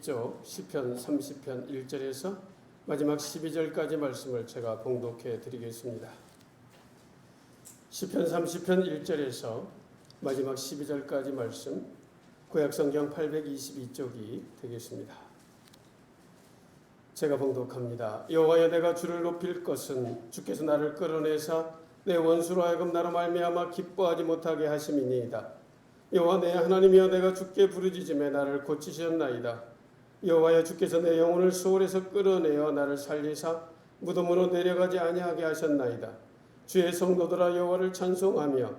시편 30편 1절에서 마지막 12절까지 말씀을 제가 봉독해 드리겠습니다. 시편 30편 1절에서 마지막 12절까지 말씀, 구약성경 822쪽이 되겠습니다. 제가 봉독합니다. 여호와여, 내가 주를 높일 것은 주께서 나를 끌어내사 내 원수로 하여금 나로 말미암아 기뻐하지 못하게 하심이니이다. 여호와 내 하나님이여, 내가 주께 부르짖음에 나를 고치셨나이다. 여호와여, 주께서 내 영혼을 수월에서 끌어내어 나를 살리사 무덤으로 내려가지 아니하게 하셨나이다. 주의 성도들아, 여호와를 찬송하며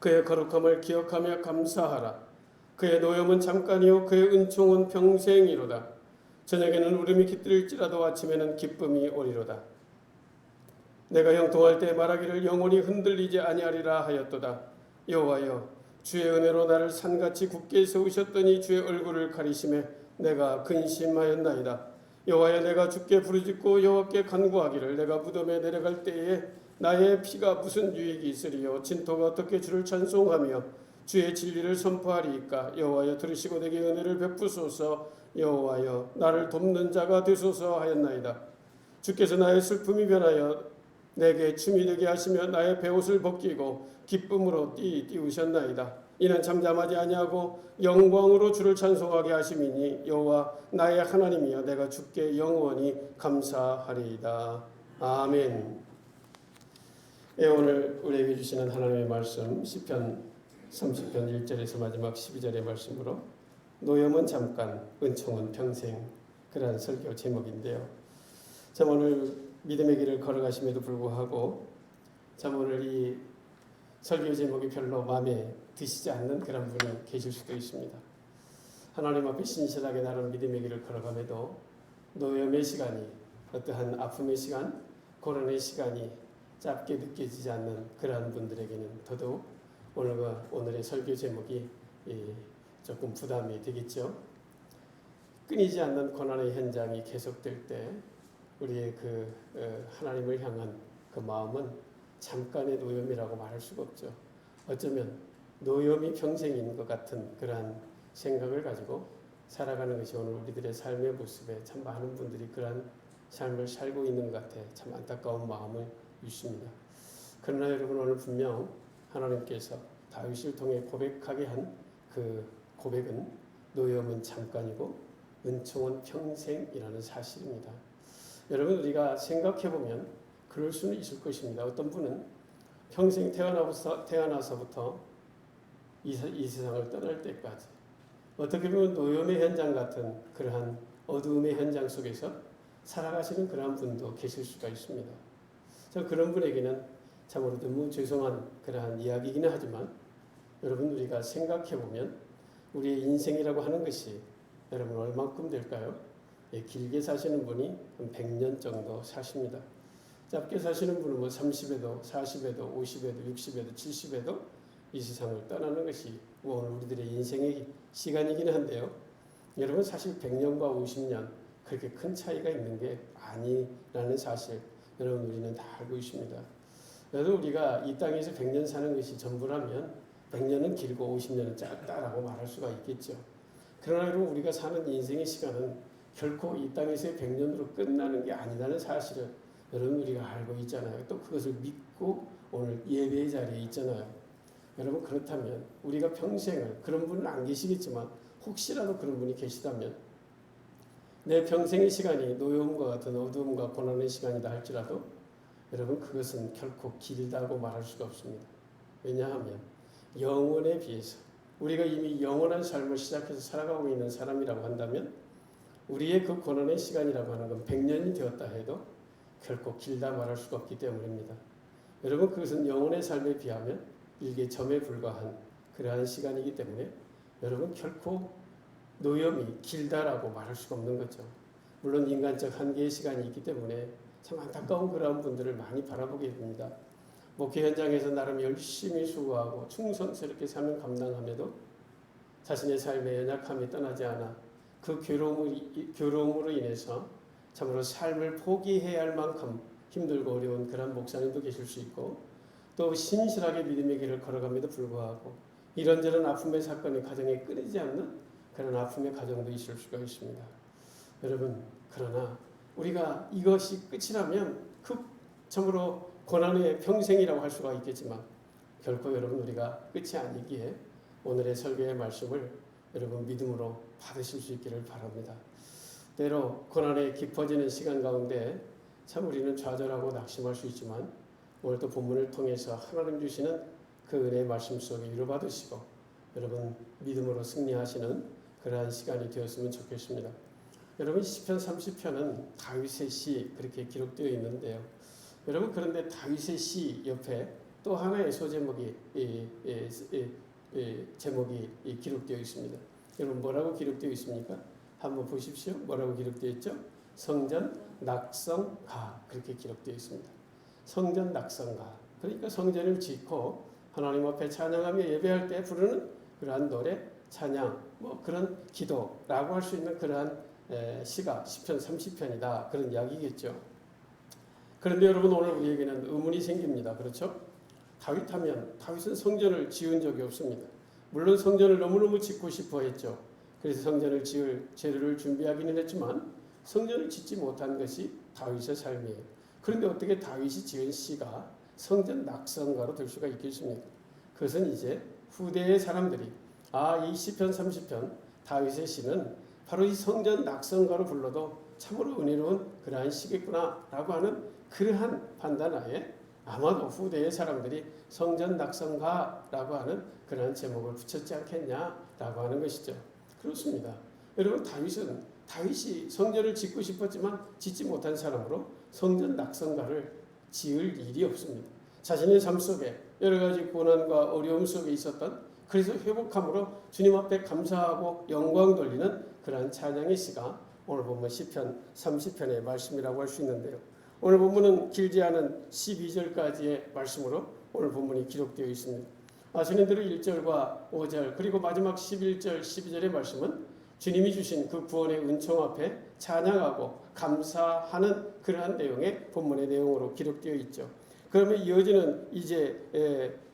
그의 거룩함을 기억하며 감사하라. 그의 노염은 잠깐이요 그의 은총은 평생이로다. 저녁에는 울음이 깃들일지라도 아침에는 기쁨이 오리로다. 내가 형통할 때 말하기를 영혼이 흔들리지 아니하리라 하였도다. 여호와여, 주의 은혜로 나를 산같이 굳게 세우셨더니 주의 얼굴을 가리심에 내가 근심하였나이다. 여호와여, 내가 주께 부르짖고 여호와께 간구하기를 내가 무덤에 내려갈 때에 나의 피가 무슨 유익이 있으리요. 진토가 어떻게 주를 찬송하며 주의 진리를 선포하리이까. 여호와여, 들으시고 내게 은혜를 베푸소서. 여호와여, 나를 돕는 자가 되소서 하였나이다. 주께서 나의 슬픔이 변하여 내게 춤이 되게 하시며 나의 베옷을 벗기고 기쁨으로 띄우셨나이다. 이는 잠잠하지 아니하고 영광으로 주를 찬송하게 하심이니 여호와 나의 하나님이여, 내가 주께 영원히 감사하리이다. 아멘. 오늘 우리에게 주시는 하나님의 말씀, 시편 30편 1절에서 마지막 12절의 말씀으로 노염은 잠깐, 은총은 평생, 그러한 설교 제목인데요. 참 오늘 믿음의 길을 걸어가심에도 불구하고 참 오늘 이 설교 제목이 별로 마음에 드시지 않는 그런 분이 계실 수도 있습니다. 하나님 앞에 신실하게 나름 믿음의 길을 걸어감에도 노염의 시간이, 어떠한 아픔의 시간, 고난의 시간이 짧게 느껴지지 않는 그러한 분들에게는 더더욱 오늘의 설교 제목이 조금 부담이 되겠죠. 끊이지 않는 고난의 현장이 계속될 때 우리의 하나님을 향한 그 마음은 잠깐의 노염이라고 말할 수가 없죠. 어쩌면 노염이 평생인 것 같은 그러한 생각을 가지고 살아가는 것이 오늘 우리들의 삶의 모습에 참 많은 분들이 그러한 삶을 살고 있는 것 같아 참 안타까운 마음을 유십니다. 그러나 여러분, 오늘 분명 하나님께서 다윗을 통해 고백하게 한 그 고백은 노염은 잠깐이고 은총은 평생이라는 사실입니다. 여러분, 우리가 생각해보면 그럴 수는 있을 것입니다. 어떤 분은 평생 태어나서부터 이 세상을 떠날 때까지 어떻게 보면 노염의 현장 같은 그러한 어두움의 현장 속에서 살아가시는 그러한 분도 계실 수가 있습니다. 그런 분에게는 참으로 너무 죄송한 그러한 이야기이긴 하지만 여러분, 우리가 생각해보면 우리의 인생이라고 하는 것이 여러분 얼만큼 될까요? 길게 사시는 분이 한 100년 정도 사십니다. 짧게 사시는 분은 30에도 40에도 50에도 60에도 70에도 이 세상을 떠나는 것이 오늘 우리들의 인생의 시간이긴 한데요. 여러분, 사실 100년과 50년 그렇게 큰 차이가 있는 게 아니라는 사실 여러분 우리는 다 알고 있습니다. 여러분, 우리가 이 땅에서 100년 사는 것이 전부라면 100년은 길고 50년은 짧다라고 말할 수가 있겠죠. 그러나 여러분, 우리가 사는 인생의 시간은 결코 이 땅에서의 100년으로 끝나는 게 아니라는 사실을 여러분 우리가 알고 있잖아요. 또 그것을 믿고 오늘 예배의 자리에 있잖아요. 여러분, 그렇다면 우리가 평생을, 그런 분은 안 계시겠지만 혹시라도 그런 분이 계시다면 내 평생의 시간이 노여움과 같은 어두움과 고난의 시간이다 할지라도 여러분, 그것은 결코 길다고 말할 수가 없습니다. 왜냐하면 영혼에 비해서 우리가 이미 영원한 삶을 시작해서 살아가고 있는 사람이라고 한다면 우리의 그 고난의 시간이라고 하는 건 100년이 되었다 해도 결코 길다 말할 수가 없기 때문입니다. 여러분, 그것은 영혼의 삶에 비하면 일개 점에 불과한 그러한 시간이기 때문에 여러분, 결코 노염이 길다라고 말할 수가 없는 거죠. 물론 인간적 한계의 시간이 있기 때문에 참 안타까운 그러한 분들을 많이 바라보게 됩니다. 목회 현장에서 나름 열심히 수고하고 충성스럽게 사명 감당함에도 자신의 삶의 연약함이 떠나지 않아 그 괴로움으로 인해서 참으로 삶을 포기해야 할 만큼 힘들고 어려운 그런 목사님도 계실 수 있고, 또 신실하게 믿음의 길을 걸어감에도 불구하고 이런저런 아픔의 사건이 가정에 끊이지 않는 그런 아픔의 가정도 있을 수가 있습니다. 여러분, 그러나 우리가 이것이 끝이라면 그 참으로 고난의 평생이라고 할 수가 있겠지만 결코 여러분 우리가 끝이 아니기에 오늘의 설교의 말씀을 여러분 믿음으로 받으실 수 있기를 바랍니다. 때로 고난에 깊어지는 시간 가운데 참 우리는 좌절하고 낙심할 수 있지만 오늘 또 본문을 통해서 하나님 주시는 그 은혜의 말씀 속에 위로받으시고 여러분 믿음으로 승리하시는 그러한 시간이 되었으면 좋겠습니다. 여러분 시편 30편은 다윗의 시 그렇게 기록되어 있는데요. 여러분 그런데 다윗의 시 옆에 또 하나의 소제목이 제목이 기록되어 있습니다. 여러분 뭐라고 기록되어 있습니까? 한번 보십시오. 뭐라고 기록되어 있죠? 성전 낙성가 그렇게 기록되어 있습니다. 성전 낙성가 그러니까 성전을 짓고 하나님 앞에 찬양하며 예배할 때 부르는 그러한 노래, 찬양, 뭐 그런 기도라고 할 수 있는 그러한 시가 시편 30편이다 그런 이야기겠죠. 그런데 여러분 오늘 우리에게는 의문이 생깁니다. 그렇죠? 다윗은 성전을 지은 적이 없습니다. 물론 성전을 너무너무 짓고 싶어 했죠. 그래서 성전을 지을 재료를 준비하기는 했지만 성전을 짓지 못한 것이 다윗의 삶이에요. 그런데 어떻게 다윗이 지은 시가 성전 낙성가로 될 수가 있겠습니까? 그것은 이제 후대의 사람들이 이 시편 30편 다윗의 시는 바로 이 성전 낙성가로 불러도 참으로 은혜로운 그러한 시겠구나라고 하는 그러한 판단하에 아마도 후대의 사람들이 성전 낙성가라고 하는 그러한 제목을 붙였지 않겠냐라고 하는 것이죠. 그렇습니다. 여러분 다윗이 성전을 짓고 싶었지만 짓지 못한 사람으로 성전 낙성가를 지을 일이 없습니다. 자신의 삶 속에 여러 가지 고난과 어려움 속에 있었던 그래서 회복함으로 주님 앞에 감사하고 영광 돌리는 그러한 찬양의 시가 오늘 본문 시편 30편의 말씀이라고 할 수 있는데요. 오늘 본문은 길지 않은 12절까지의 말씀으로 오늘 본문이 기록되어 있습니다. 아시는대로 1절과 5절 그리고 마지막 11절 12절의 말씀은 주님이 주신 그 구원의 은총 앞에 찬양하고 감사하는 그러한 내용의 본문의 내용으로 기록되어 있죠. 그러면 이어지는 이제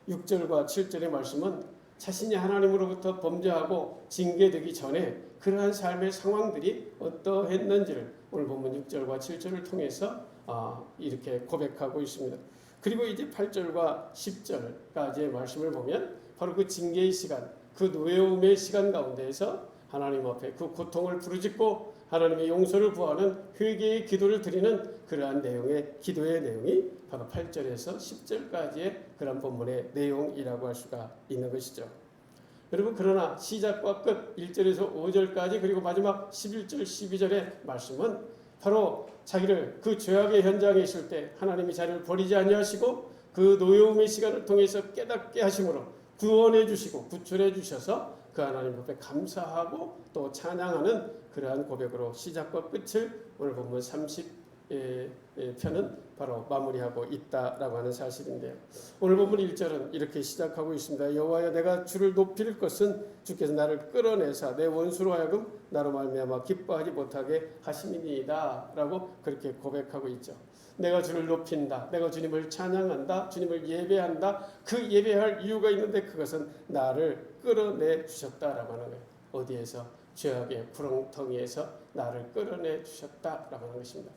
6절과 7절의 말씀은 자신이 하나님으로부터 범죄하고 징계되기 전에 그러한 삶의 상황들이 어떠했는지를 오늘 본문 6절과 7절을 통해서 이렇게 고백하고 있습니다. 그리고 이제 8절과 10절까지의 말씀을 보면 바로 그 징계의 시간, 그 노여움의 시간 가운데에서 하나님 앞에 그 고통을 부르짖고 하나님의 용서를 구하는 회개의 기도를 드리는 그러한 내용의 기도의 내용이 바로 8절에서 10절까지의 그런 본문의 내용이라고 할 수가 있는 것이죠. 여러분 그러나 시작과 끝 1절에서 5절까지 그리고 마지막 11절 12절의 말씀은 바로 자기를 그 죄악의 현장에 있을 때 하나님이 자기를 버리지 아니하시고 그 노여움의 시간을 통해서 깨닫게 하심으로 구원해 주시고 구출해 주셔서 그 하나님 앞에 감사하고 또 찬양하는 그러한 고백으로 시작과 끝을 오늘 본문 30편은 바로 마무리하고 있다라고 하는 사실인데요. 오늘 본문 1절은 이렇게 시작하고 있습니다. 여호와여 내가 주를 높일 것은 주께서 나를 끌어내사 내 원수로 하여금 나로 말미암아 기뻐하지 못하게 하심이니이다 라고 그렇게 고백하고 있죠. 내가 주를 높인다. 내가 주님을 찬양한다. 주님을 예배한다. 그 예배할 이유가 있는데 그것은 나를 끌어내 주셨다라고 하는 거예요. 어디에서? 죄악의 구렁텅이에서 나를 끌어내 주셨다라고 하는 것입니다.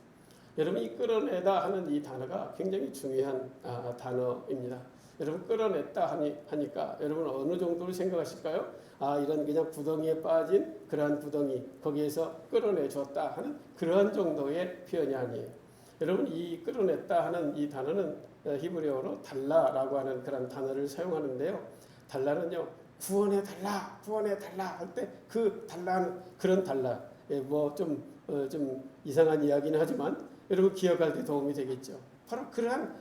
여러분 이 끌어내다 하는 이 단어가 굉장히 중요한 단어입니다. 여러분 끌어냈다 하니까 여러분 어느 정도로 생각하실까요? 이런 그냥 구덩이에 빠진 그러한 구덩이 거기에서 끌어내 줬다 하는 그러한 정도의 표현이 아니에요. 여러분 이 끌어냈다 하는 이 단어는 히브리어로 달라라고 하는 그런 단어를 사용하는데요. 달라는요 구원해 달라 할 때 그 달라는 그런 달라 뭐 좀 이상한 이야기는 하지만 여러분 기억할 때 도움이 되겠죠. 바로 그러한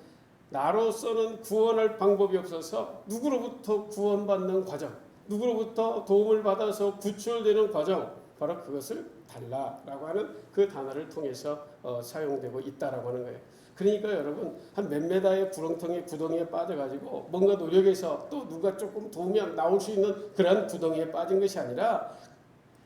나로서는 구원할 방법이 없어서 누구로부터 구원받는 과정, 누구로부터 도움을 받아서 구출되는 과정, 바로 그것을 달라라고 하는 그 단어를 통해서 사용되고 있다라고 하는 거예요. 그러니까 여러분 한 몇 메다의 구덩이에 빠져가지고 뭔가 노력해서 또 누가 조금 도우면 나올 수 있는 그런 구덩이에 빠진 것이 아니라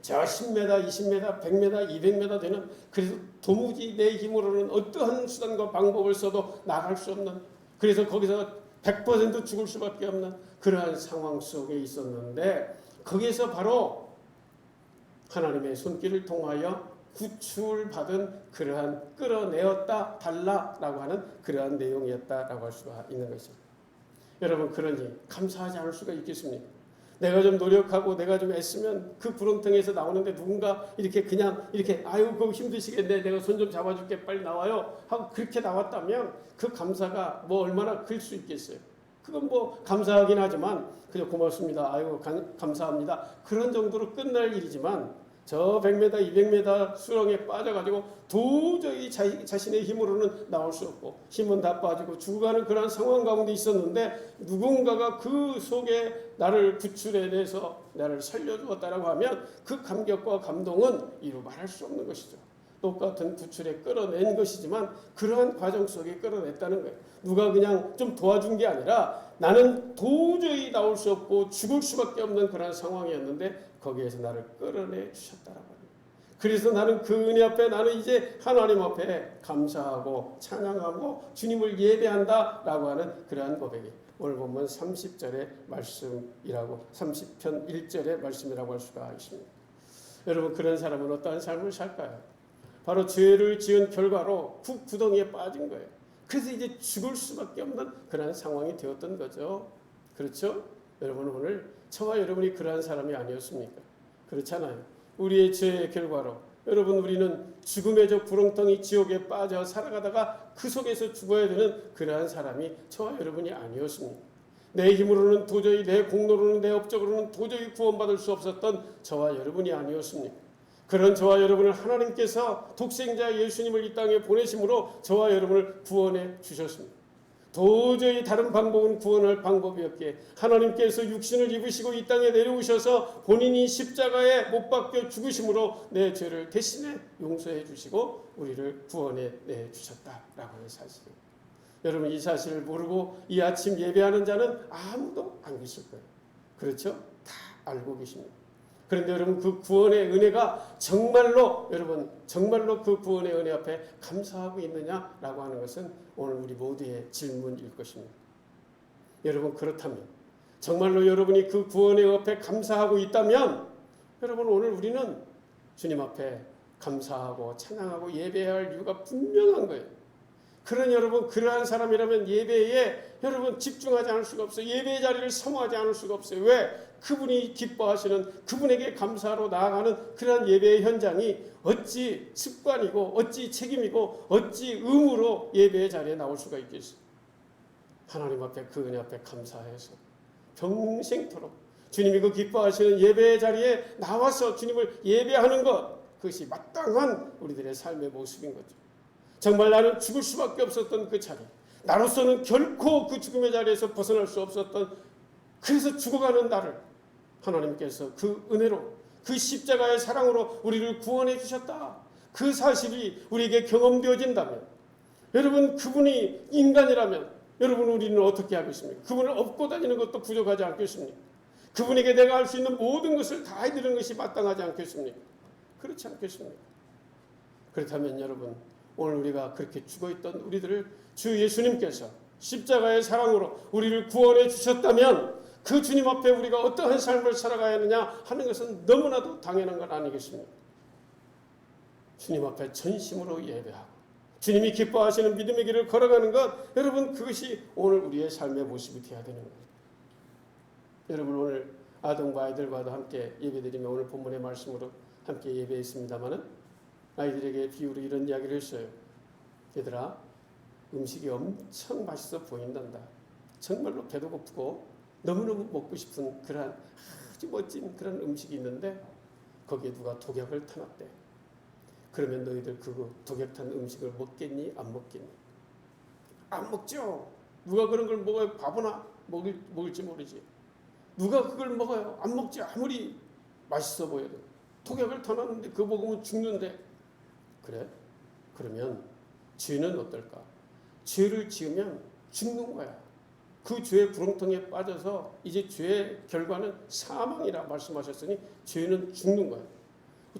저 10m, 20m, 100m, 200m 되는 그래서 도무지 내 힘으로는 어떠한 수단과 방법을 써도 나갈 수 없는 그래서 거기서 100% 죽을 수밖에 없는 그러한 상황 속에 있었는데 거기에서 바로 하나님의 손길을 통하여 구출받은 그러한 끌어내었다 달라라고 하는 그러한 내용이었다라고 할 수가 있는 것입니다. 여러분, 그러니 감사하지 않을 수가 있겠습니까? 내가 좀 노력하고 내가 좀 애쓰면 그 구렁텅이에서 나오는데 누군가 이렇게 그냥 이렇게 아유 그거 힘드시겠네 내가 손 좀 잡아줄게 빨리 나와요 하고 그렇게 나왔다면 그 감사가 뭐 얼마나 클 수 있겠어요. 그건 뭐 감사하긴 하지만 그저 고맙습니다 아유 감사합니다 그런 정도로 끝날 일이지만 저 100m 200m 수렁에 빠져가지고 도저히 자신의 힘으로는 나올 수 없고 힘은 다 빠지고 죽어가는 그런 상황 가운데 있었는데 누군가가 그 속에 나를 구출해내서 나를 살려주었다라고 하면 그 감격과 감동은 이루 말할 수 없는 것이죠. 똑같은 구출에 끌어낸 것이지만 그러한 과정 속에 끌어냈다는 거예요. 누가 그냥 좀 도와준 게 아니라 나는 도저히 나올 수 없고 죽을 수밖에 없는 그런 상황이었는데 거기에서 나를 끌어내 주셨다라고 합니다. 그래서 나는 그 은혜 앞에 나는 이제 하나님 앞에 감사하고 찬양하고 주님을 예배한다라고 하는 그러한 고백이 오늘 보면 30절의 말씀이라고 30편 1절의 말씀이라고 할 수가 있습니다. 여러분 그런 사람은 어떠한 삶을 살까요? 바로 죄를 지은 결과로 구덩이에 빠진 거예요. 그래서 이제 죽을 수밖에 없는 그런 상황이 되었던 거죠. 그렇죠? 여러분 오늘 저와 여러분이 그러한 사람이 아니었습니까? 그렇잖아요. 우리의 죄의 결과로 여러분 우리는 죽음의 저 구렁텅이 지옥에 빠져 살아가다가 그 속에서 죽어야 되는 그러한 사람이 저와 여러분이 아니었습니까? 내 힘으로는 도저히 내 공로로는 내 업적으로는 도저히 구원받을 수 없었던 저와 여러분이 아니었습니까? 그런 저와 여러분을 하나님께서 독생자 예수님을 이 땅에 보내심으로 저와 여러분을 구원해 주셨습니다. 도저히 다른 방법은 구원할 방법이었기에 하나님께서 육신을 입으시고 이 땅에 내려오셔서 본인이 십자가에 못 박혀 죽으심으로 내 죄를 대신에 용서해 주시고 우리를 구원해 내 주셨다라고 하는 사실입니다. 여러분 이 사실을 모르고 이 아침 예배하는 자는 아무도 안 계실 거예요. 그렇죠? 다 알고 계십니다. 그런데 여러분 그 구원의 은혜가 정말로 여러분 정말로 그 구원의 은혜 앞에 감사하고 있느냐라고 하는 것은 오늘 우리 모두의 질문일 것입니다. 여러분 그렇다면 정말로 여러분이 그 구원의 앞에 감사하고 있다면 여러분 오늘 우리는 주님 앞에 감사하고 찬양하고 예배할 이유가 분명한 거예요. 그런 여러분 그러한 사람이라면 예배에 여러분 집중하지 않을 수가 없어요. 예배의 자리를 사모하지 않을 수가 없어요. 왜? 그분이 기뻐하시는 그분에게 감사로 나아가는 그러한 예배의 현장이 어찌 습관이고 어찌 책임이고 어찌 의무로 예배의 자리에 나올 수가 있겠어요. 하나님 앞에 그 은혜 앞에 감사해서 평생토록 주님이 그 기뻐하시는 예배의 자리에 나와서 주님을 예배하는 것 그것이 마땅한 우리들의 삶의 모습인 거죠. 정말 나는 죽을 수밖에 없었던 그 자리 나로서는 결코 그 죽음의 자리에서 벗어날 수 없었던 그래서 죽어가는 나를 하나님께서 그 은혜로 그 십자가의 사랑으로 우리를 구원해 주셨다. 그 사실이 우리에게 경험되어진다면 여러분 그분이 인간이라면 여러분 우리는 어떻게 하겠습니까? 그분을 업고 다니는 것도 부족하지 않겠습니까? 그분에게 내가 할 수 있는 모든 것을 다 해드리는 것이 마땅하지 않겠습니까? 그렇지 않겠습니까? 그렇다면 여러분 오늘 우리가 그렇게 죽어있던 우리들을 주 예수님께서 십자가의 사랑으로 우리를 구원해 주셨다면 그 주님 앞에 우리가 어떠한 삶을 살아가야 하느냐 하는 것은 너무나도 당연한 것 아니겠습니까? 주님 앞에 전심으로 예배하고 주님이 기뻐하시는 믿음의 길을 걸어가는 것 여러분 그것이 오늘 우리의 삶의 모습이 되어야 되는 거예요. 여러분 오늘 아동과 아이들과도 함께 예배드리며 오늘 본문의 말씀으로 함께 예배했습니다마는 아이들에게 비유로 이런 이야기를 했어요. 얘들아 음식이 엄청 맛있어 보인단다. 정말로 배도 고프고 너무너무 먹고 싶은 그런 아주 멋진 그런 음식이 있는데 거기에 누가 독약을 타놨대. 그러면 너희들 그 독약탄 음식을 먹겠니? 안 먹겠니? 안 먹죠. 누가 그런 걸 먹어요? 바보나? 먹을지 모르지. 누가 그걸 먹어요? 안 먹지. 아무리 맛있어 보여도. 독약을 타놨는데 그거 먹으면 죽는데. 그래? 그러면 죄는 어떨까? 죄를 지으면 죽는 거야. 그 죄의 구렁텅이에 빠져서 이제 죄의 결과는 사망이라 말씀하셨으니 죄는 죽는 거야.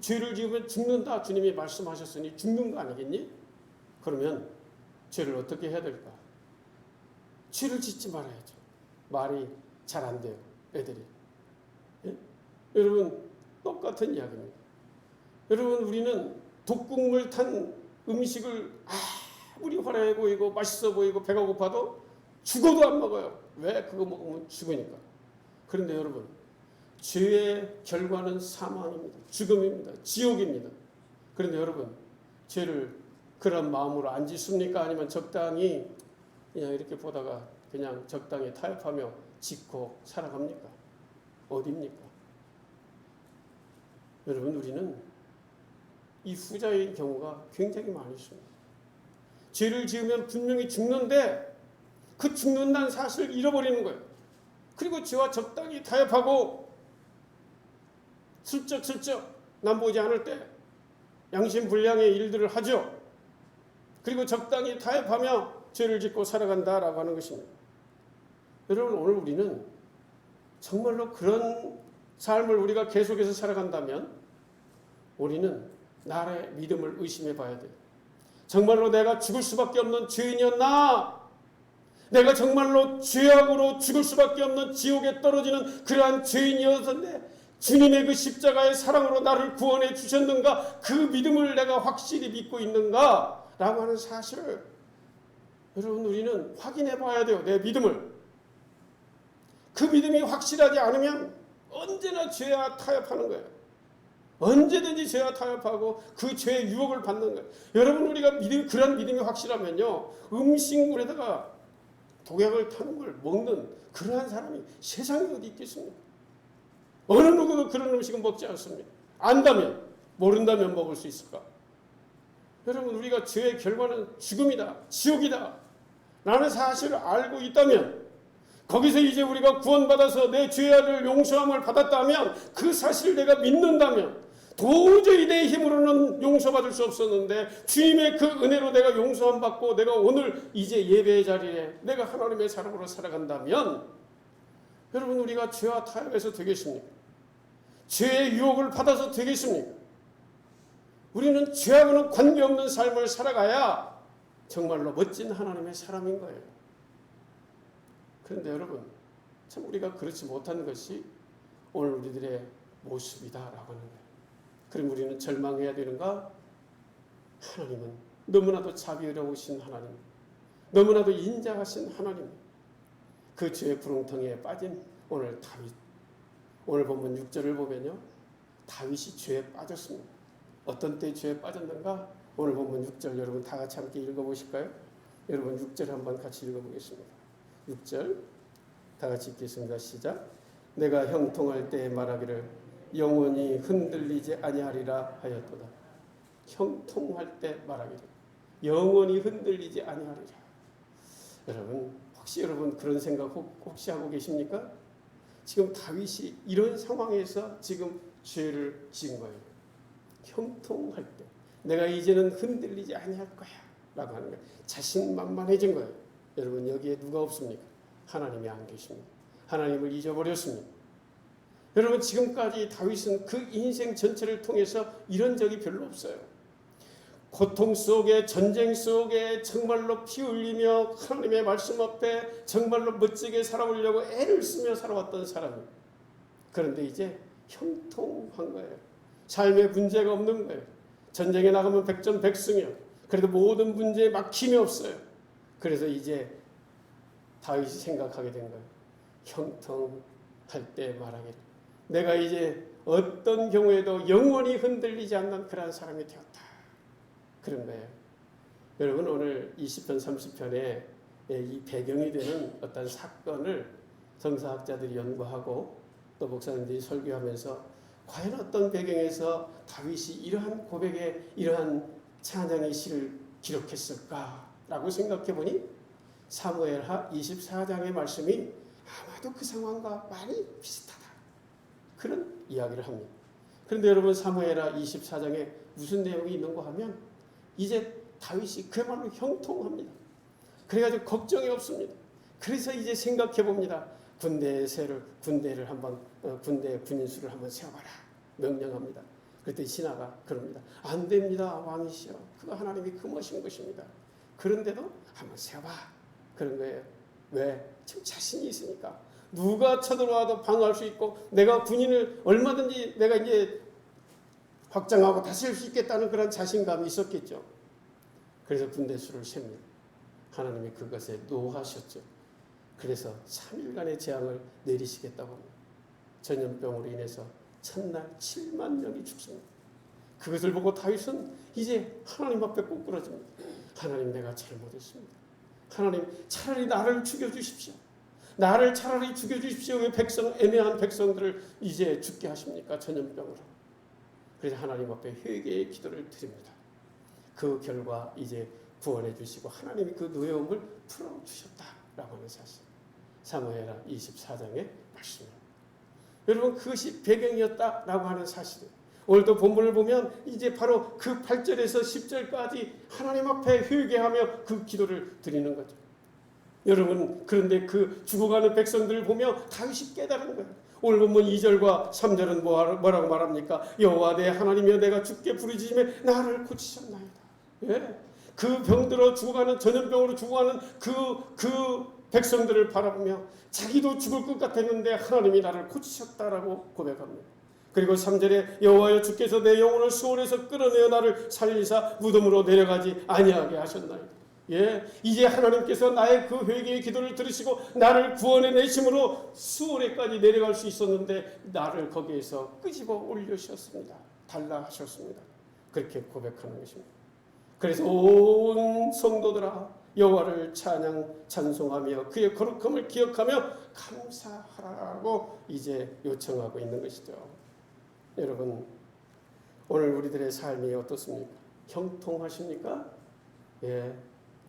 죄를 지으면 죽는다 주님이 말씀하셨으니 죽는 거 아니겠니? 그러면 죄를 어떻게 해야 될까? 죄를 짓지 말아야죠. 말이 잘 안 돼요. 애들이. 예? 여러분 똑같은 이야기입니다. 여러분, 우리는 독국물 탄 음식을 아무리 화려해 보이고 맛있어 보이고 배가 고파도 죽어도 안 먹어요. 왜? 그거 먹으면 죽으니까. 그런데 여러분, 죄의 결과는 사망입니다. 죽음입니다. 지옥입니다. 그런데 여러분, 죄를 그런 마음으로 안 짓습니까? 아니면 적당히 그냥 이렇게 보다가 그냥 적당히 타협하며 짓고 살아갑니까? 어디입니까? 여러분, 우리는 이 후자의 경우가 굉장히 많이 있습니다. 죄를 지으면 분명히 죽는데 그 죽는다는 사실을 잃어버리는 거예요. 그리고 죄와 적당히 타협하고 슬쩍슬쩍 남보지 않을 때 양심불량의 일들을 하죠. 그리고 적당히 타협하며 죄를 짓고 살아간다라고 하는 것입니다. 여러분, 오늘 우리는 정말로 그런 삶을 우리가 계속해서 살아간다면 우리는 나의 믿음을 의심해 봐야 돼요. 정말로 내가 죽을 수밖에 없는 죄인이었나? 내가 정말로 죄악으로 죽을 수밖에 없는 지옥에 떨어지는 그러한 죄인이었는데 주님의 그 십자가의 사랑으로 나를 구원해 주셨는가? 그 믿음을 내가 확실히 믿고 있는가? 라고 하는 사실을 여러분, 우리는 확인해 봐야 돼요. 내 믿음을. 그 믿음이 확실하지 않으면 언제나 죄와 타협하는 거예요. 언제든지 죄와 타협하고 그 죄의 유혹을 받는 거예요. 여러분, 우리가 그런 믿음이 확실하면요, 음식물에다가 독약을 타는 걸 먹는 그러한 사람이 세상에 어디 있겠습니까? 어느 누구도 그런 음식은 먹지 않습니다. 안다면, 모른다면 먹을 수 있을까? 여러분, 우리가 죄의 결과는 죽음이다, 지옥이다 라는 사실을 알고 있다면, 거기서 이제 우리가 구원받아서 내 죄를 용서함을 받았다면, 그 사실을 내가 믿는다면, 도저히 내 힘으로는 용서받을 수 없었는데 주님의 그 은혜로 내가 용서함 받고 내가 오늘 이제 예배의 자리에 내가 하나님의 사람으로 살아간다면, 여러분, 우리가 죄와 타협해서 되겠습니까? 죄의 유혹을 받아서 되겠습니까? 우리는 죄하고는 관계없는 삶을 살아가야 정말로 멋진 하나님의 사람인 거예요. 그런데 여러분, 참 우리가 그렇지 못한 것이 오늘 우리들의 모습이다라고 하는 거예요. 그럼 우리는 절망해야 되는가? 하나님은 너무나도 자비로우신 하나님, 너무나도 인자하신 하나님, 그 죄의 구렁텅이에 빠진 오늘 다윗, 오늘 본문 6절을 보면요, 다윗이 죄에 빠졌습니다. 어떤 때 죄에 빠졌는가? 오늘 본문 6절 여러분 다 같이 함께 읽어보실까요? 여러분 6절 한번 같이 읽어보겠습니다. 6절 다 같이 읽겠습니다. 시작. 내가 형통할 때에 말하기를 영원히 흔들리지 아니하리라 하였도다. 형통할 때 말하기를 영원히 흔들리지 아니하리라. 여러분, 혹시 여러분 그런 생각 혹시 하고 계십니까? 지금 다윗이 이런 상황에서 지금 죄를 지은 거예요. 형통할 때 내가 이제는 흔들리지 아니할 거야 라고 하는 거예요. 자신만만해진 거예요. 여러분, 여기에 누가 없습니까? 하나님이 안 계십니다. 하나님을 잊어버렸습니다. 여러분, 지금까지 다윗은 그 인생 전체를 통해서 이런 적이 별로 없어요. 고통 속에, 전쟁 속에 정말로 피 흘리며 하나님의 말씀 앞에 정말로 멋지게 살아보려고 애를 쓰며 살아왔던 사람이에요. 그런데 이제 형통한 거예요. 삶에 문제가 없는 거예요. 전쟁에 나가면 백전백승이요. 그래도 모든 문제에 막힘이 없어요. 그래서 이제 다윗이 생각하게 된 거예요. 형통할 때 말하기를 내가 이제 어떤 경우에도 영원히 흔들리지 않는 그런 사람이 되었다. 그런 거예요. 여러분, 오늘 20편 30편에 이 배경이 되는 어떤 사건을 성사학자들이 연구하고 또 목사님들이 설교하면서 과연 어떤 배경에서 다윗이 이러한 고백에 이러한 찬양의 시를 기록했을까라고 생각해 보니 사무엘하 24장의 말씀이 아마도 그 상황과 많이 비슷하다. 그런 이야기를 합니다. 그런데 여러분, 사무엘하 24장에 무슨 내용이 있는가 하면 이제 다윗이 그야말로 형통합니다. 그래가지고 걱정이 없습니다. 그래서 이제 생각해 봅니다. 군대를 한번 군대 군인수를 한번 세워봐라 명령합니다. 그때 신하가 그럽니다. 안 됩니다, 왕이시여. 그거 하나님이 금하신 것입니다. 그런데도 한번 세워봐. 그런 거예요. 왜? 지금 자신이 있으니까. 누가 쳐들어와도 방어할 수 있고 내가 군인을 얼마든지 내가 이제 확장하고 다스릴 수 있겠다는 그런 자신감이 있었겠죠. 그래서 군대 수를 셉니다. 하나님이 그것에 노하셨죠. 그래서 3일간의 재앙을 내리시겠다고 합니다. 전염병으로 인해서 첫날 7만 명이 죽습니다. 그것을 보고 다윗은 이제 하나님 앞에 꼬꾸라집니다. 하나님, 내가 잘못했습니다. 하나님, 차라리 나를 죽여주십시오. 나를 차라리 죽여주십시오. 왜 애매한 백성들을 이제 죽게 하십니까? 전염병으로. 그래서 하나님 앞에 회개의 기도를 드립니다. 그 결과 이제 구원해 주시고 하나님이 그 노여움을 풀어주셨다라고 하는 사실. 사무엘하 24장의 말씀입니다. 여러분, 그것이 배경이었다라고 하는 사실이에요. 오늘도 본문을 보면 이제 바로 그 8절에서 10절까지 하나님 앞에 회개하며 그 기도를 드리는 거죠. 여러분, 그런데 그 죽어가는 백성들을 보며 다윗이 깨달은 거예요. 오늘 본문 2절과 3절은 뭐라고 말합니까? 여호와 내 하나님이여, 내가 주께 부르짖음에 나를 고치셨나이다. 예? 그 병들어 죽어가는, 전염병으로 죽어가는 그 백성들을 바라보며 자기도 죽을 것 같았는데 하나님이 나를 고치셨다라고 고백합니다. 그리고 3절에 여호와여, 주께서 내 영혼을 수월에서 끌어내어 나를 살리사 무덤으로 내려가지 아니하게 하셨나이다. 예, 이제 하나님께서 나의 그 회개의 기도를 들으시고 나를 구원해 내심으로 수월에까지 내려갈 수 있었는데 나를 거기에서 끄집어 올리셨습니다. 달라 하셨습니다. 그렇게 고백하는 것입니다. 그래서 온 성도들아, 여호와를 찬송하며 그의 거룩함을 기억하며 감사하라고 이제 요청하고 있는 것이죠. 여러분, 오늘 우리들의 삶이 어떻습니까? 형통하십니까? 예,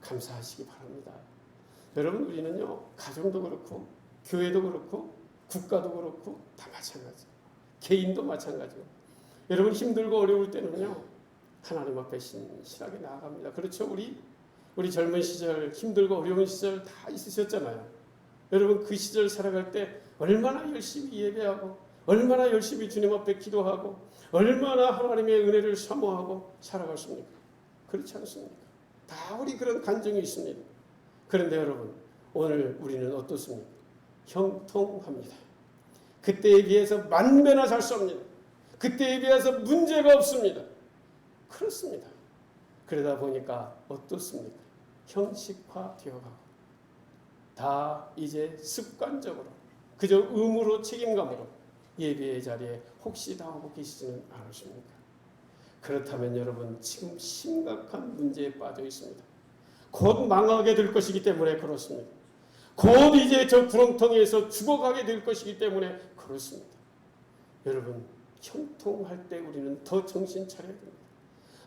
감사하시기 바랍니다. 여러분, 우리는요, 가정도 그렇고 교회도 그렇고 국가도 그렇고 다 마찬가지예요. 개인도 마찬가지고. 여러분, 힘들고 어려울 때는요, 하나님 앞에 신실하게 나아갑니다. 그렇죠? 우리 젊은 시절, 힘들고 어려운 시절 다 있으셨잖아요. 여러분, 그 시절 살아갈 때 얼마나 열심히 예배하고 얼마나 열심히 주님 앞에 기도하고 얼마나 하나님의 은혜를 사모하고 살아갔습니까? 그렇지 않습니까? 다 우리 그런 간증이 있습니다. 그런데 여러분, 오늘 우리는 어떻습니까? 형통합니다. 그때에 비해서 만배나 잘 삽니다. 그때에 비해서 문제가 없습니다. 그렇습니다. 그러다 보니까 어떻습니까? 형식화되어가고 다 이제 습관적으로 그저 의무로 책임감으로 예배의 자리에 혹시 나오고 계시지는 않으십니까? 그렇다면 여러분, 지금 심각한 문제에 빠져 있습니다. 곧 망하게 될 것이기 때문에 그렇습니다. 곧 이제 저 구렁텅이에서 죽어가게 될 것이기 때문에 그렇습니다. 여러분, 형통할 때 우리는 더 정신 차려야 됩니다.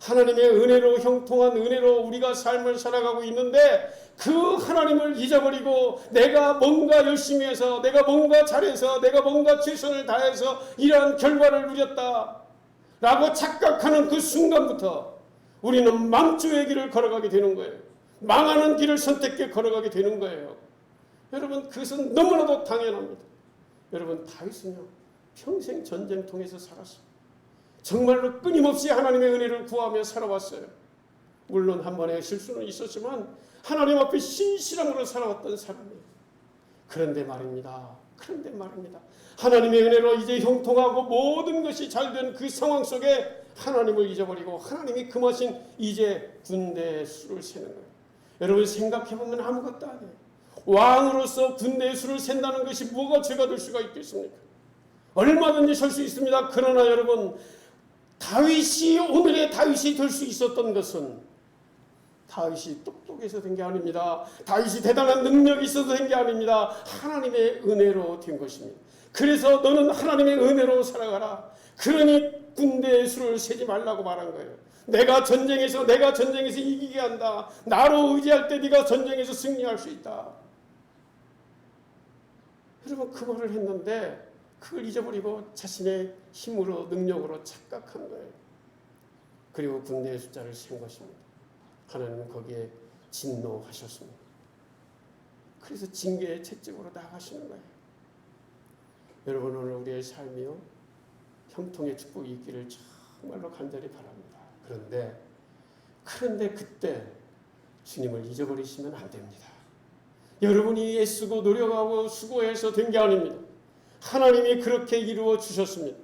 하나님의 은혜로, 형통한 은혜로 우리가 삶을 살아가고 있는데 그 하나님을 잊어버리고 내가 뭔가 열심히 해서, 내가 뭔가 잘해서, 내가 뭔가 최선을 다해서 이러한 결과를 누렸다 라고 착각하는 그 순간부터 우리는 망조의 길을 걸어가게 되는 거예요. 망하는 길을 선택해 걸어가게 되는 거예요. 여러분, 그것은 너무나도 당연합니다. 여러분, 다윗은요, 평생 전쟁통에서 살았어요. 정말로 끊임없이 하나님의 은혜를 구하며 살아왔어요. 물론 한 번의 실수는 있었지만 하나님 앞에 신실함으로 살아왔던 사람이에요. 그런데 말입니다. 하나님의 은혜로 이제 형통하고 모든 것이 잘된 그 상황 속에 하나님을 잊어버리고 하나님이 금하신 이제 군대의 수를 세는 거예요. 여러분, 생각해보면 아무것도 아니에요. 왕으로서 군대의 수를 센다는 것이 뭐가 죄가 될 수가 있겠습니까? 얼마든지 설 수 있습니다. 그러나 여러분, 다윗이 오늘의 다윗이 될 수 있었던 것은 다윗이 똑똑해서 된 게 아닙니다. 다윗이 대단한 능력이 있어서 된 게 아닙니다. 하나님의 은혜로 된 것입니다. 그래서 너는 하나님의 은혜로 살아가라. 그러니 군대의 수를 세지 말라고 말한 거예요. 내가 전쟁에서 이기게 한다. 나로 의지할 때 네가 전쟁에서 승리할 수 있다. 여러분, 그 말을 했는데 그걸 잊어버리고 자신의 힘으로, 능력으로 착각한 거예요. 그리고 군대의 숫자를 센 것입니다. 하나님은 거기에 진노하셨습니다. 그래서 징계의 채찍으로 나가시는 거예요. 여러분, 오늘 우리의 삶이요, 형통의 축복이 있기를 정말로 간절히 바랍니다. 그런데 그때 주님을 잊어버리시면 안 됩니다. 여러분이 애쓰고 노력하고 수고해서 된 게 아닙니다. 하나님이 그렇게 이루어 주셨습니다.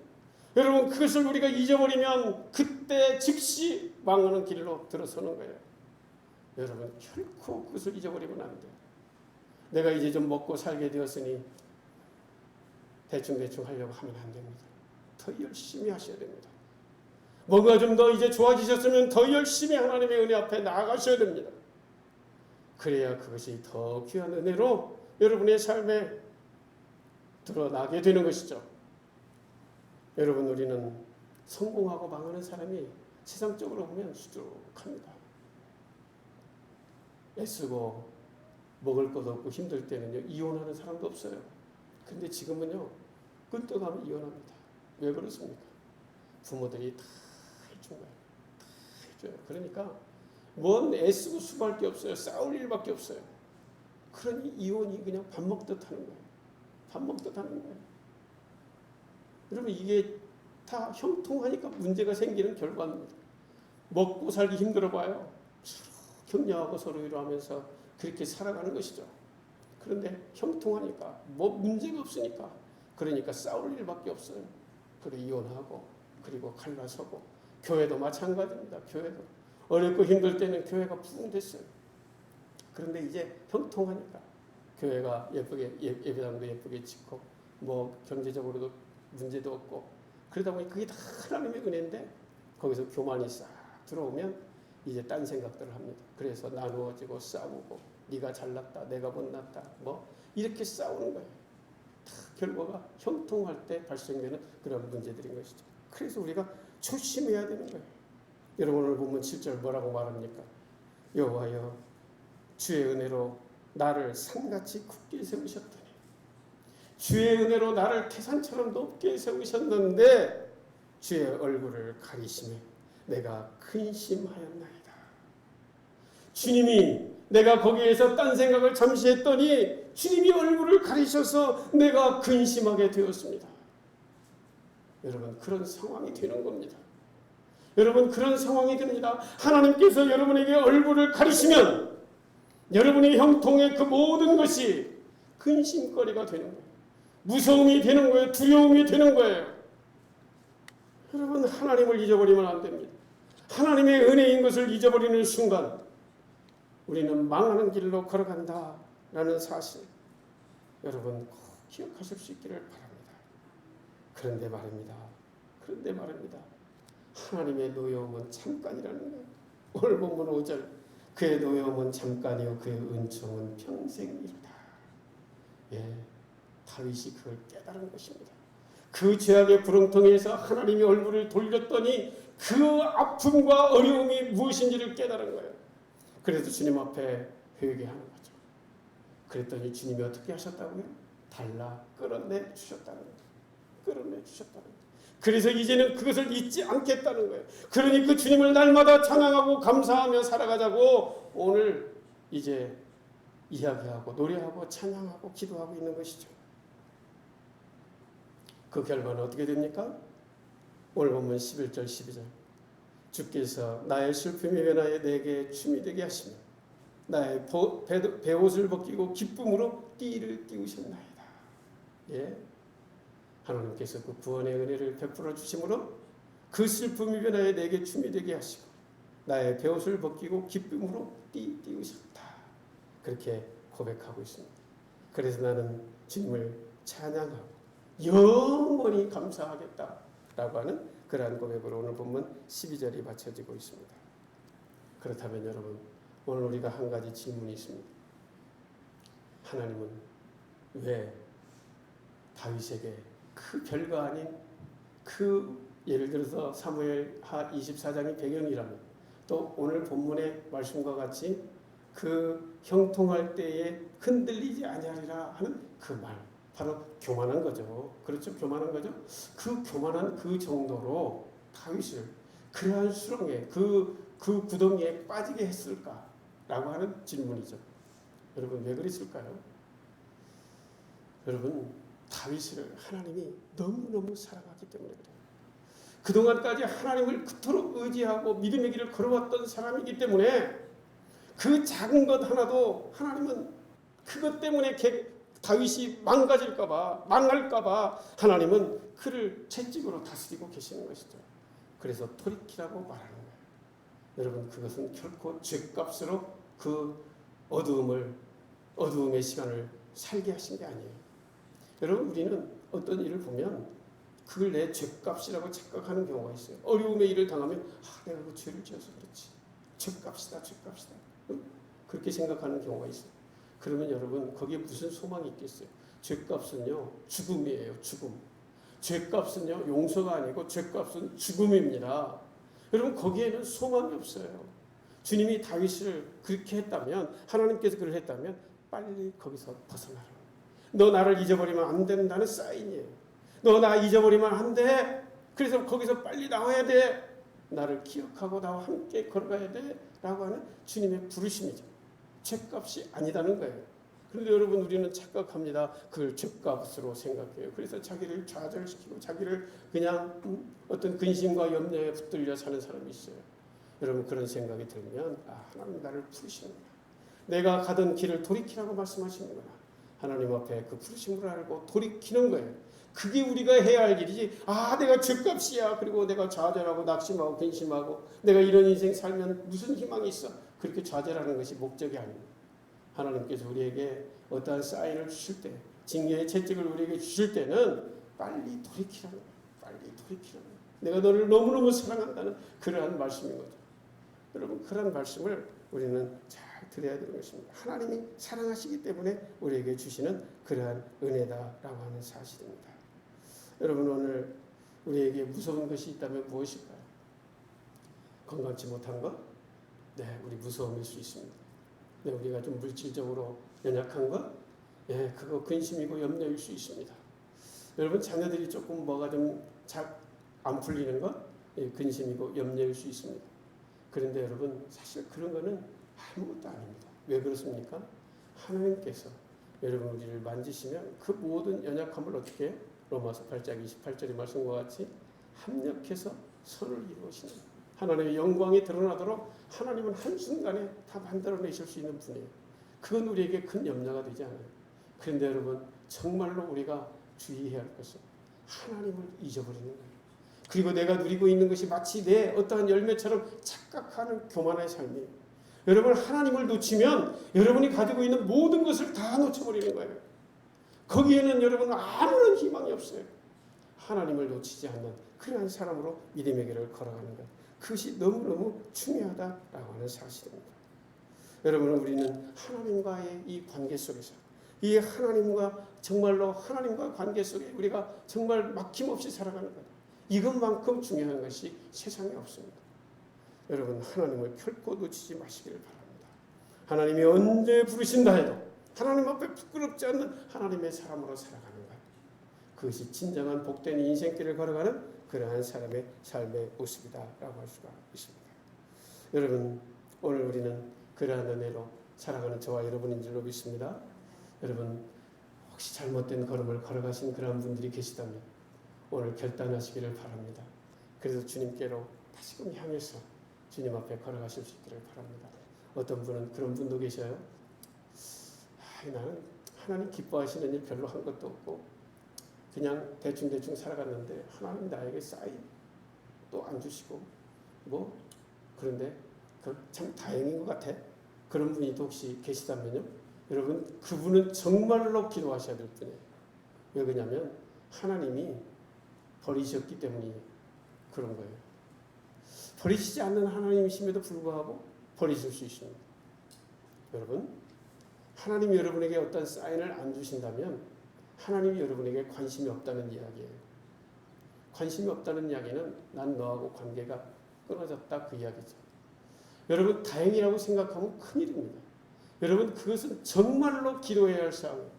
여러분 그것을 우리가 잊어버리면 그때 즉시 망하는 길로 들어서는 거예요. 여러분 결코 그것을 잊어버리면 안 돼요. 내가 이제 좀 먹고 살게 되었으니 대충대충 하려고 하면 안 됩니다. 더 열심히 하셔야 됩니다. 뭔가 좀 더 이제 좋아지셨으면 더 열심히 하나님의 은혜 앞에 나아가셔야 됩니다. 그래야 그것이 더 귀한 은혜로 여러분의 삶에 드러나게 되는 것이죠. 여러분 우리는 성공하고 망하는 사람이 세상적으로 보면 수두룩합니다. 애쓰고 먹을 것도 없고 힘들 때는요 이혼하는 사람도 없어요. 근데 지금은요 끈떡하면 이혼합니다. 왜 그렇습니까? 부모들이 다 해준 거예요. 다 해줘요. 그러니까 뭔 애쓰고 수고할 게 없어요. 싸울 일밖에 없어요. 그러니 이혼이 그냥 밥 먹듯 하는 거예요. 밥 먹듯 하는 거예요. 여러분 이게 다 형통하니까 문제가 생기는 결과입니다. 먹고 살기 힘들어 봐요. 서로 격려하고 서로 위로하면서 그렇게 살아가는 것이죠. 그런데 형통하니까 뭐 문제가 없으니까 그러니까 싸울 일밖에 없어요. 그리고 이혼하고 그리고 갈라서고 교회도 마찬가지입니다. 교회도 어렵고 힘들 때는 교회가 부흥됐어요. 그런데 이제 형통하니까 교회가 예쁘게 예배당도 예쁘게 짓고 뭐 경제적으로도 문제도 없고 그러다 보니 그게 다 하나님의 은혜인데 거기서 교만이 싹 들어오면 이제 딴 생각들을 합니다. 그래서 나누어지고 싸우고 네가 잘났다 내가 못났다 뭐 이렇게 싸우는 거예요. 다 결과가 형통할 때 발생되는 그런 문제들인 것이죠. 그래서 우리가 조심해야 되는 거예요. 여러분 오늘 보면 7절 뭐라고 말합니까? 여호와여 주의 은혜로 나를 산같이 굳게 세우셨더니 주의 은혜로 나를 태산처럼 높게 세우셨는데 주의 얼굴을 가리심에 내가 근심하였나이다. 주님이 내가 거기에서 딴 생각을 잠시 했더니 주님이 얼굴을 가리셔서 내가 근심하게 되었습니다. 여러분 그런 상황이 되는 겁니다. 여러분 그런 상황이 됩니다. 하나님께서 여러분에게 얼굴을 가리시면 여러분의 형통의 그 모든 것이 근심거리가 되는 거예요. 무서움이 되는 거예요. 두려움이 되는 거예요. 여러분 하나님을 잊어버리면 안 됩니다. 하나님의 은혜인 것을 잊어버리는 순간 우리는 망하는 길로 걸어간다라는 사실 여러분 꼭 기억하실 수 있기를 바랍니다. 그런데 말입니다. 하나님의 노여움은 잠깐이라는 거예요. 오늘 본문 5절 그의 노여움은 잠깐이요 그의 은총은 평생이로다. 예, 다윗이 그걸 깨달은 것입니다. 그 죄악의 구렁텅이에서 하나님이 얼굴을 돌렸더니 그 아픔과 어려움이 무엇인지를 깨달은 거예요. 그래서 주님 앞에 회개하는 거죠. 그랬더니 주님이 어떻게 하셨다고요? 달라 끌어내 주셨다는 거예요. 끌어내 주셨다는 거예요. 그래서 이제는 그것을 잊지 않겠다는 거예요. 그러니 그 주님을 날마다 찬양하고 감사하며 살아가자고 오늘 이제 이야기하고 노래하고 찬양하고 기도하고 있는 것이죠. 그 결과는 어떻게 됩니까? 오늘 보면 11절 12절 주께서 나의 슬픔이 변하여 내게 춤이 되게 하시며 나의 베옷을 벗기고 기쁨으로 띠를 띄우셨나이다. 예, 하나님께서 그 구원의 은혜를 베풀어 주심으로 그 슬픔이 변하여 내게 춤이 되게 하시고 나의 베옷을 벗기고 기쁨으로 띄우셨다. 그렇게 고백하고 있습니다. 그래서 나는 주님을 찬양하고 영원히 감사하겠다라고 하는 그러한 고백으로 오늘 본문 12절이 받쳐지고 있습니다. 그렇다면 여러분 오늘 우리가 한 가지 질문이 있습니다. 하나님은 왜 다윗에게 그 별거 아닌 그 예를 들어서 사무엘하 24장이 배경이라면 또 오늘 본문의 말씀과 같이 그 형통할 때에 흔들리지 아니하리라 하는 그 말 바로 교만한 거죠. 그렇죠? 교만한 거죠. 그 교만한 그 정도로 다윗을 그러한 수렁에 그 구덩이에 빠지게 했을까라고 하는 질문이죠. 여러분 왜 그랬을까요? 여러분 다윗을 하나님이 너무너무 사랑하기 때문에 그래요. 그동안까지 하나님을 그토록 의지하고 믿음의 길을 걸어왔던 사람이기 때문에 그 작은 것 하나도 하나님은 그것 때문에 다윗이 망가질까봐, 망할까봐 하나님은 그를 채찍으로 다스리고 계시는 것이죠. 그래서 돌이키라고 말하는 거예요. 여러분, 그것은 결코 죗값으로 그 어두움의 시간을 살게 하신 게 아니에요. 여러분, 우리는 어떤 일을 보면 그걸 내 죗값이라고 착각하는 경우가 있어요. 어려움의 일을 당하면 내가 그 죄를 지어서 그렇지. 죗값이다. 그렇게 생각하는 경우가 있어요. 그러면 여러분, 거기에 무슨 소망이 있겠어요? 죗값은요, 죽음이에요. 죽음. 죗값은요, 용서가 아니고 죗값은 죽음입니다. 여러분, 거기에는 소망이 없어요. 주님이 다윗을 그렇게 했다면, 하나님께서 그를 했다면 빨리 거기서 벗어나라. 너 나를 잊어버리면 안 된다는 사인이에요. 너 나 잊어버리면 안 돼. 그래서 거기서 빨리 나와야 돼. 나를 기억하고 나와 함께 걸어가야 돼. 라고 하는 주님의 부르심이죠. 죗값이 아니다는 거예요. 그런데 여러분, 우리는 착각합니다. 그걸 죗값으로 생각해요. 그래서 자기를 좌절시키고 자기를 그냥 어떤 근심과 염려에 붙들려 사는 사람이 있어요. 여러분, 그런 생각이 들면 하나님 나를 부르시는구나. 내가 가던 길을 돌이키라고 말씀하시는구나. 하나님 앞에 그 부르심을 알고 돌이키는 거예요. 그게 우리가 해야 할 일이지. 내가 죗값이야. 그리고 내가 좌절하고 낙심하고 근심하고 내가 이런 인생 살면 무슨 희망이 있어. 그렇게 좌절하는 것이 목적이 아닙니다. 하나님께서 우리에게 어떠한 사인을 주실 때, 징계의 채찍을 우리에게 주실 때는 빨리 돌이키라는 거예요. 빨리 돌이키라는 거예요. 내가 너를 너무너무 사랑한다는 그러한 말씀인 거죠. 여러분, 그런 말씀을 우리는 잘 드려야 되는 것입니다. 하나님이 사랑하시기 때문에 우리에게 주시는 그러한 은혜다라고 하는 사실입니다. 여러분, 오늘 우리에게 무서운 것이 있다면 무엇일까요? 건강치 못한 것? 네, 우리 무서움일 수 있습니다. 네, 우리가 좀 물질적으로 연약한 것? 네, 그거 근심이고 염려일 수 있습니다. 여러분, 자녀들이 조금 뭐가 좀 잘 안 풀리는 것? 예, 근심이고 염려일 수 있습니다. 그런데 여러분, 사실 그런 거는 아무것도 아닙니다. 왜 그렇습니까? 하나님께서 여러분 우리를 만지시면 그 모든 연약함을 어떻게 해요? 로마서 8장 28절의 말씀과 같이 합력해서 선을 이루시는 하나님의 영광이 드러나도록 하나님은 한순간에 다 만들어내실 수 있는 분이에요. 그건 우리에게 큰 염려가 되지 않아요. 그런데 여러분, 정말로 우리가 주의해야 할 것은 하나님을 잊어버리는 거예요. 그리고 내가 누리고 있는 것이 마치 내 어떠한 열매처럼 착각하는 교만의 삶이에요. 여러분, 하나님을 놓치면 여러분이 가지고 있는 모든 것을 다 놓쳐버리는 거예요. 거기에는 여러분 아무런 희망이 없어요. 하나님을 놓치지 않는 그런 사람으로 믿음의 길을 걸어가는 것, 그것이 너무너무 중요하다라고 하는 사실입니다. 여러분, 우리는 하나님과의 이 관계 속에서 이 하나님과 정말로 하나님과 관계 속에 우리가 정말 막힘없이 살아가는 것, 이것만큼 중요한 것이 세상에 없습니다. 여러분, 하나님을 결코 놓치지 마시기를 바랍니다. 하나님이 언제 부르신다 해도 하나님 앞에 부끄럽지 않는 하나님의 사람으로 살아가는 것, 그것이 진정한 복된 인생길을 걸어가는 그러한 사람의 삶의 모습이다라고 할 수가 있습니다. 여러분, 오늘 우리는 그러한 은혜로 살아가는 저와 여러분인 줄로 믿습니다. 여러분, 혹시 잘못된 걸음을 걸어가신 그러한 분들이 계시다면 오늘 결단하시기를 바랍니다. 그래서 주님께로 다시금 향해서 주님 앞에 걸어가실 수 있기를 바랍니다. 어떤 분은 그런 분도 계셔요. 나는 하나님 기뻐하시는 일 별로 한 것도 없고 그냥 대충 살아갔는데 하나님 나에게 사인 또 안 주시고 그런데 참 다행인 것 같아. 그런 분이 또 혹시 계시다면요, 여러분, 그분은 정말로 기도하셔야 될 분이에요. 왜 그러냐면 하나님이 버리셨기 때문이 그런 거예요. 버리시지 않는 하나님이심에도 불구하고 버리실 수 있습니다. 여러분, 하나님이 여러분에게 어떤 사인을 안 주신다면 하나님이 여러분에게 관심이 없다는 이야기예요. 관심이 없다는 이야기는 난 너하고 관계가 끊어졌다, 그 이야기죠. 여러분, 다행이라고 생각하면 큰일입니다. 여러분, 그것은 정말로 기도해야 할 사항이에요.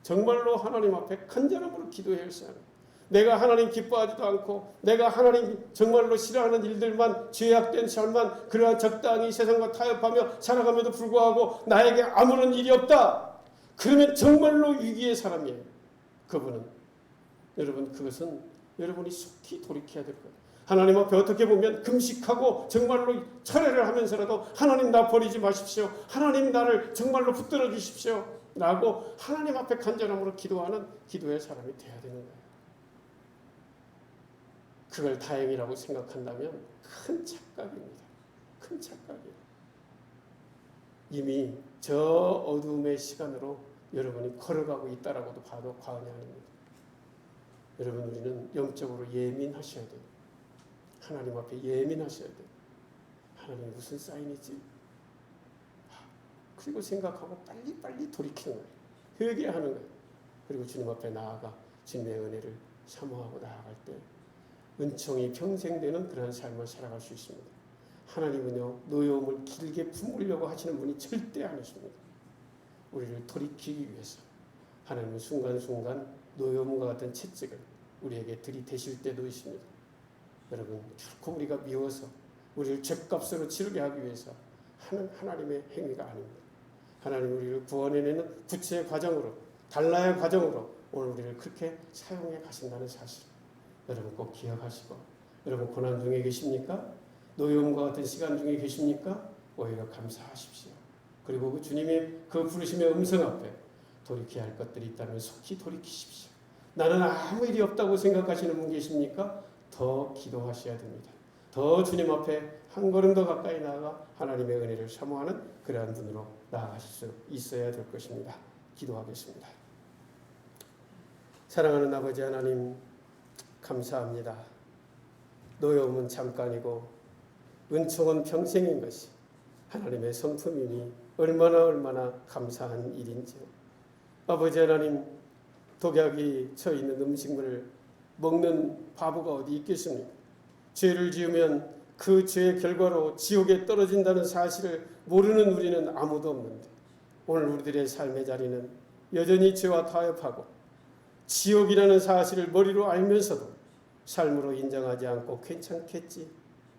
정말로 하나님 앞에 간절함으로 기도해야 할 사항이에요. 내가 하나님 기뻐하지도 않고 내가 하나님 정말로 싫어하는 일들만, 죄악된 삶만 그러한 적당히 세상과 타협하며 살아감에도 불구하고 나에게 아무런 일이 없다. 그러면 정말로 위기의 사람이에요. 그분은. 여러분, 그것은 여러분이 속히 돌이켜야 될 거예요. 하나님 앞에 어떻게 보면 금식하고 정말로 철회를 하면서라도 하나님 나 버리지 마십시오. 하나님 나를 정말로 붙들어 주십시오. 라고 하나님 앞에 간절함으로 기도하는 기도의 사람이 되어야 되는 거예요. 그걸 다행이라고 생각한다면 큰 착각입니다. 큰 착각이에요. 이미 저 어둠의 시간으로 여러분이 걸어가고 있다라고도 봐도 과언이 아닙니다. 여러분, 우리는 영적으로 예민하셔야 돼요. 하나님 앞에 예민하셔야 돼요. 하나님 무슨 사인이지? 그리고 생각하고 빨리빨리 돌이키는 거예요. 회개하는 거예요. 그리고 주님 앞에 나아가 주님의 은혜를 사모하고 나아갈 때 은총이 평생 되는 그런 삶을 살아갈 수 있습니다. 하나님은요, 노여움을 길게 품으려고 하시는 분이 절대 아니십니다. 우리를 돌이키기 위해서 하나님은 순간순간 노여움과 같은 채찍을 우리에게 들이대실 때도 있습니다. 여러분, 결코 우리가 미워서 우리를 죗값으로 치르게 하기 위해서 하는 하나님의 행위가 아닙니다. 하나님 우리를 구원해내는 구체의 과정으로, 달라의 과정으로 오늘 우리를 그렇게 사용해 가신다는 사실, 여러분 꼭 기억하시고, 여러분 고난 중에 계십니까? 노여움과 같은 시간 중에 계십니까? 오히려 감사하십시오. 그리고 그 주님의 그 부르심의 음성 앞에 돌이켜야 할 것들이 있다면 속히 돌이키십시오. 나는 아무 일이 없다고 생각하시는 분 계십니까? 더 기도하셔야 됩니다. 더 주님 앞에 한 걸음 더 가까이 나아가 하나님의 은혜를 사모하는 그러한 분으로 나아가실 수 있어야 될 것입니다. 기도하겠습니다. 사랑하는 아버지 하나님, 감사합니다. 노여움은 잠깐이고 은총은 평생인 것이 하나님의 성품이니 얼마나 감사한 일인지요. 아버지 하나님, 독약이 쳐 있는 음식물을 먹는 바보가 어디 있겠습니까? 죄를 지으면 그 죄의 결과로 지옥에 떨어진다는 사실을 모르는 우리는 아무도 없는데, 오늘 우리들의 삶의 자리는 여전히 죄와 타협하고 지옥이라는 사실을 머리로 알면서도 삶으로 인정하지 않고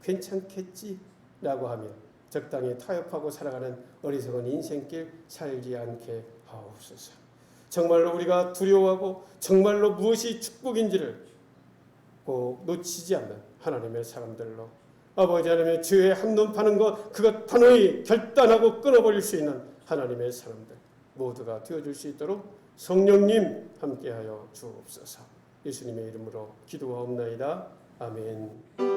괜찮겠지 라고 하며 적당히 타협하고 살아가는 어리석은 인생길 살지 않게 하옵소서. 정말로 우리가 두려워하고 정말로 무엇이 축복인지를 꼭 놓치지 않는 하나님의 사람들로, 아버지 하나님의 죄에 한눈 파는 것, 그것 단호히 결단하고 끊어버릴 수 있는 하나님의 사람들 모두가 되어줄 수 있도록 성령님 함께하여 주옵소서. 예수님의 이름으로 기도하옵나이다. 아멘.